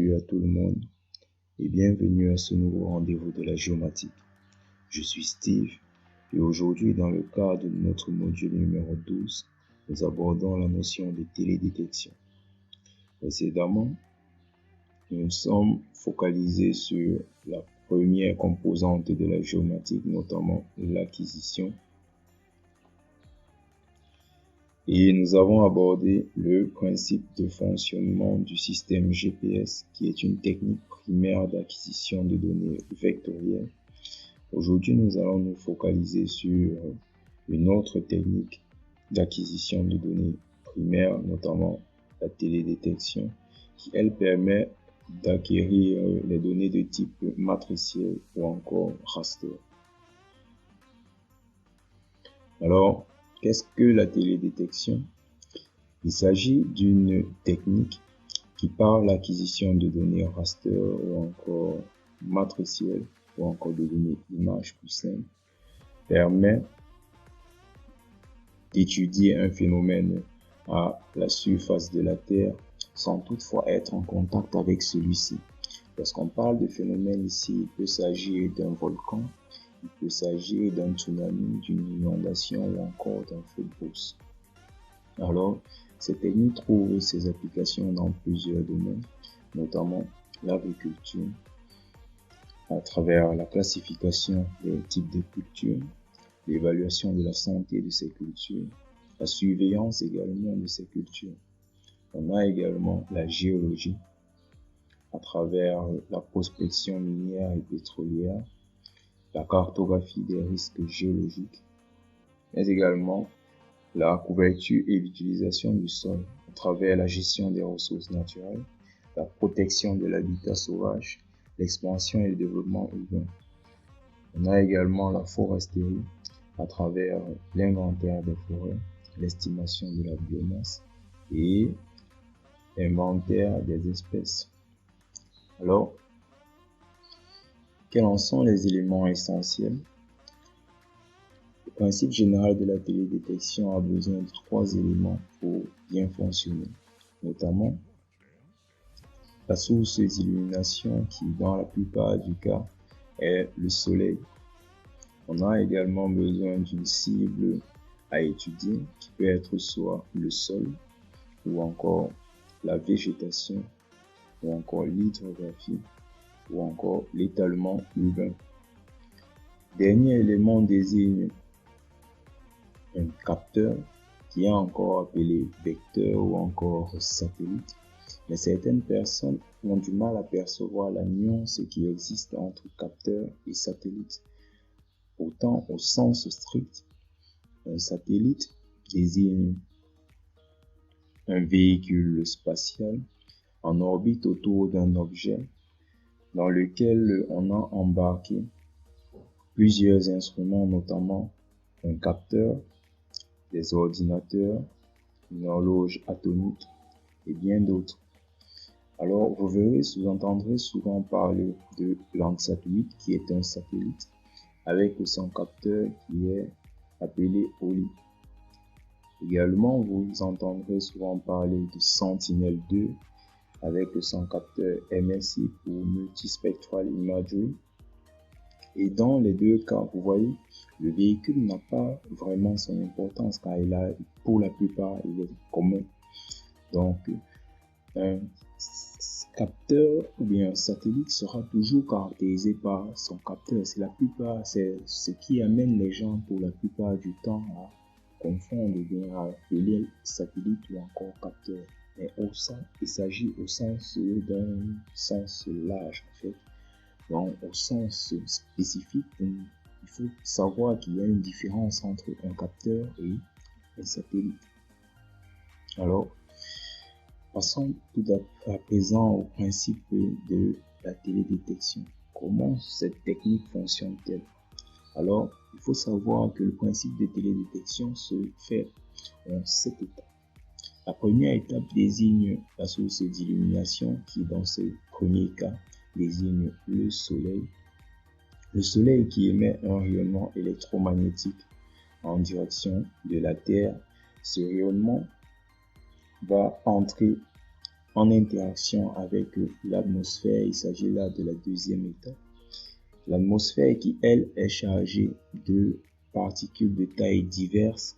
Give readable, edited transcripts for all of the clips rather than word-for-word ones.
Salut à tout le monde et bienvenue à ce nouveau rendez-vous de la géomatique. Je suis Steve et aujourd'hui, dans le cadre de notre module numéro 12, nous abordons la notion de télédétection. Précédemment, nous nous sommes focalisés sur la première composante de la géomatique, notamment l'acquisition. Et nous avons abordé le principe de fonctionnement du système GPS, qui est une technique primaire d'acquisition de données vectorielles. Aujourd'hui, nous allons nous focaliser sur une autre technique d'acquisition de données primaires, notamment la télédétection, qui, elle, permet d'acquérir les données de type matriciel ou encore raster. Alors, qu'est-ce que la télédétection? Il s'agit d'une technique qui, par l'acquisition de données raster ou encore matricielles ou encore de données images plus simples, permet d'étudier un phénomène à la surface de la Terre sans toutefois être en contact avec celui-ci. Lorsqu'on parle de phénomène ici, il peut s'agir d'un volcan, il peut s'agir d'un tsunami, d'une inondation ou encore d'un feu de brousse. Alors, cette technique trouve ses applications dans plusieurs domaines, notamment l'agriculture, à travers la classification des types de cultures, l'évaluation de la santé de ces cultures, la surveillance également de ces cultures. On a également la géologie, à travers la prospection minière et pétrolière, la cartographie des risques géologiques, mais également la couverture et l'utilisation du sol à travers la gestion des ressources naturelles, la protection de l'habitat sauvage, l'expansion et le développement urbain. On a également la foresterie à travers l'inventaire des forêts, l'estimation de la biomasse et l'inventaire des espèces. Alors, quels en sont les éléments essentiels? Le principe général de la télédétection a besoin de 3 éléments pour bien fonctionner, notamment la source d'illumination qui, dans la plupart du cas, est le soleil. On a également besoin d'une cible à étudier qui peut être soit le sol ou encore la végétation ou encore l'hydrographie ou encore l'étalement urbain. Dernier élément désigne un capteur qui est encore appelé vecteur ou encore satellite, mais certaines personnes ont du mal à percevoir la nuance qui existe entre capteur et satellite. Pourtant, au sens strict, un satellite désigne un véhicule spatial en orbite autour d'un objet dans lequel on a embarqué plusieurs instruments, notamment un capteur, des ordinateurs, une horloge atomique et bien d'autres. Alors, vous entendrez souvent parler de Landsat 8 qui est un satellite avec son capteur qui est appelé OLI. Également, vous entendrez souvent parler de Sentinel-2 avec son capteur MSI pour Multispectral Imagery. Et dans les deux cas, vous voyez, le véhicule n'a pas vraiment son importance car pour la plupart, il est commun. Donc, un capteur ou bien un satellite sera toujours caractérisé par son capteur. C'est ce qui amène les gens pour la plupart du temps à confondre ou bien à appeler satellite ou encore capteur. Mais il s'agit au sens d'un sens large en fait. Donc, au sens spécifique, il faut savoir qu'il y a une différence entre un capteur et un satellite. Alors, passons tout à présent au principe de la télédétection. Comment cette technique fonctionne-t-elle? Alors, il faut savoir que le principe de télédétection se fait en 7 étapes. La première étape désigne la source d'illumination qui, dans ce premier cas, désigne le soleil. Le soleil qui émet un rayonnement électromagnétique en direction de la Terre. Ce rayonnement va entrer en interaction avec l'atmosphère. Il s'agit là de la deuxième étape. L'atmosphère qui, elle, est chargée de particules de taille diverses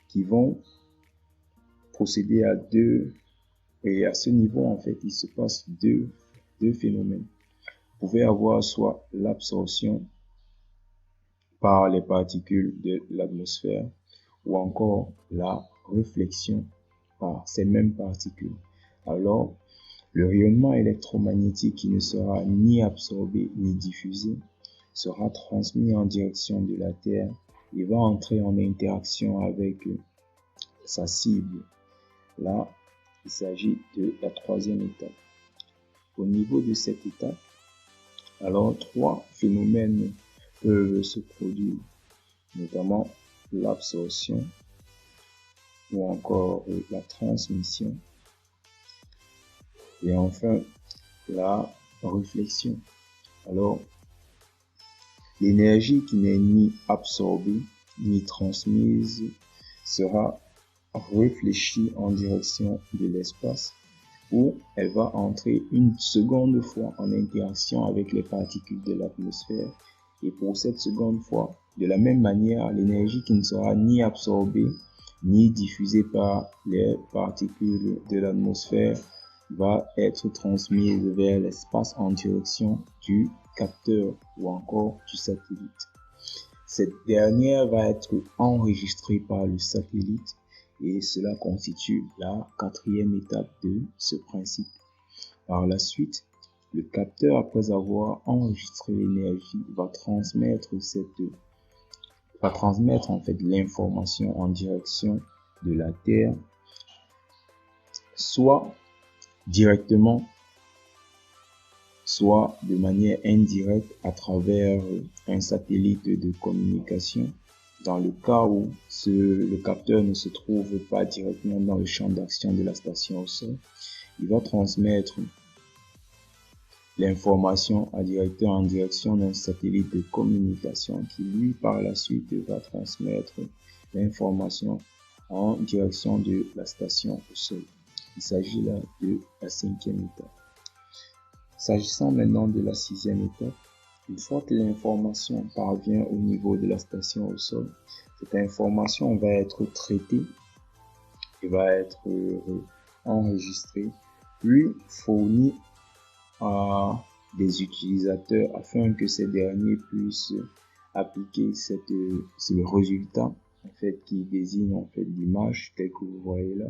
qui vont procéder à deux. Et à ce niveau, en fait, il se passe deux phénomènes. Vous pouvez avoir soit l'absorption par les particules de l'atmosphère ou encore la réflexion par ces mêmes particules. Alors, le rayonnement électromagnétique qui ne sera ni absorbé ni diffusé sera transmis en direction de la Terre et va entrer en interaction avec sa cible. Là, il s'agit de la troisième étape. Au niveau de cette étape, alors trois phénomènes peuvent se produire, notamment l'absorption ou encore la transmission et enfin la réflexion. Alors, l'énergie qui n'est ni absorbée ni transmise sera réfléchie en direction de l'espace où elle va entrer une seconde fois en interaction avec les particules de l'atmosphère. Et pour cette seconde fois, de la même manière, l'énergie qui ne sera ni absorbée ni diffusée par les particules de l'atmosphère va être transmise vers l'espace en direction du capteur ou encore du satellite. Cette dernière va être enregistrée par le satellite et cela constitue la quatrième étape de ce principe. Par la suite, le capteur, après avoir enregistré l'énergie, va transmettre en fait l'information en direction de la Terre, soit directement, soit de manière indirecte à travers un satellite de communication. Dans le cas où le capteur ne se trouve pas directement dans le champ d'action de la station au sol, il va transmettre l'information en direction d'un satellite de communication qui, lui, par la suite, va transmettre l'information en direction de la station au sol. Il s'agit là de la cinquième étape. S'agissant maintenant de la sixième étape, une fois que l'information parvient au niveau de la station au sol, cette information va être traitée et va être enregistrée, puis fournie à des utilisateurs afin que ces derniers puissent appliquer le résultat en fait qui désigne en fait l'image telle que vous voyez là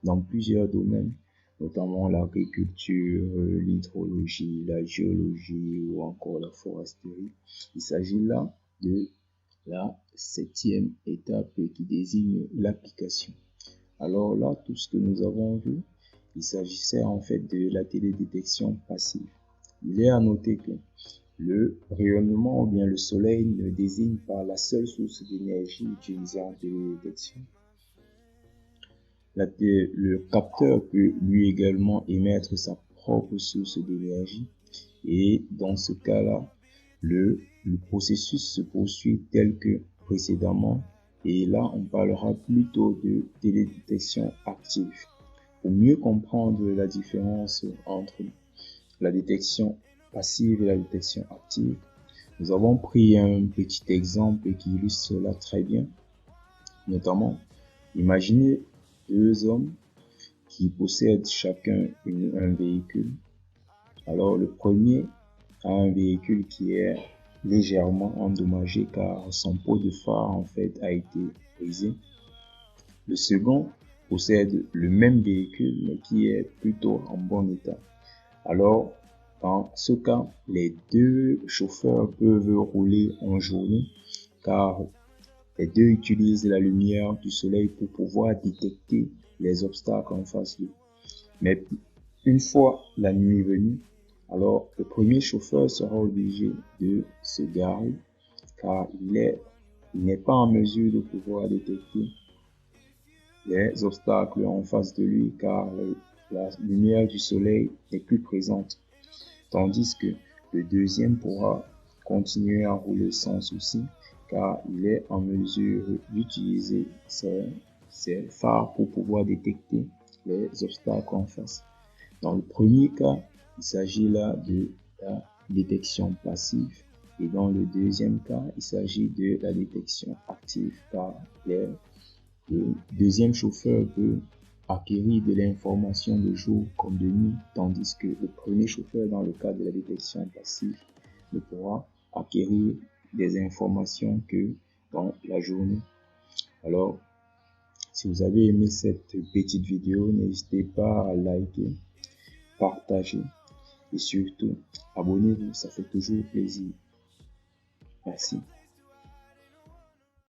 dans plusieurs domaines, notamment l'agriculture, l'hydrologie, la géologie ou encore la foresterie. Il s'agit là de la septième étape qui désigne l'application. Alors là, tout ce que nous avons vu, il s'agissait en fait de la télédétection passive. Il est à noter que le rayonnement ou bien le soleil ne désigne pas la seule source d'énergie utilisée en télédétection. Le capteur peut lui également émettre sa propre source d'énergie et dans ce cas-là, le processus se poursuit tel que précédemment et là on parlera plutôt de télédétection active. Pour mieux comprendre la différence entre la détection passive et la détection active, nous avons pris un petit exemple qui illustre cela très bien. Notamment, imaginez deux hommes qui possèdent chacun un véhicule. Alors le premier a un véhicule qui est légèrement endommagé car son pot de phare en fait a été brisé. Le second possède le même véhicule mais qui est plutôt en bon état. Alors dans ce cas, les deux chauffeurs peuvent rouler en journée car les deux utilisent la lumière du soleil pour pouvoir détecter les obstacles en face d'eux. Mais une fois la nuit venue, alors le premier chauffeur sera obligé de se garer car il n'est pas en mesure de pouvoir détecter les obstacles en face de lui car la lumière du soleil n'est plus présente. Tandis que le deuxième pourra continuer à rouler sans souci car il est en mesure d'utiliser ses phares pour pouvoir détecter les obstacles en face. Dans le premier cas, il s'agit là de la détection passive. Et dans le deuxième cas, il s'agit de la détection active, car le deuxième chauffeur peut acquérir de l'information de jour comme de nuit, tandis que le premier chauffeur, dans le cas de la détection passive, ne pourra acquérir des informations que dans la journée. Alors, si vous avez aimé cette petite vidéo, n'hésitez pas à liker, partager et surtout, abonnez-vous, ça fait toujours plaisir. Merci.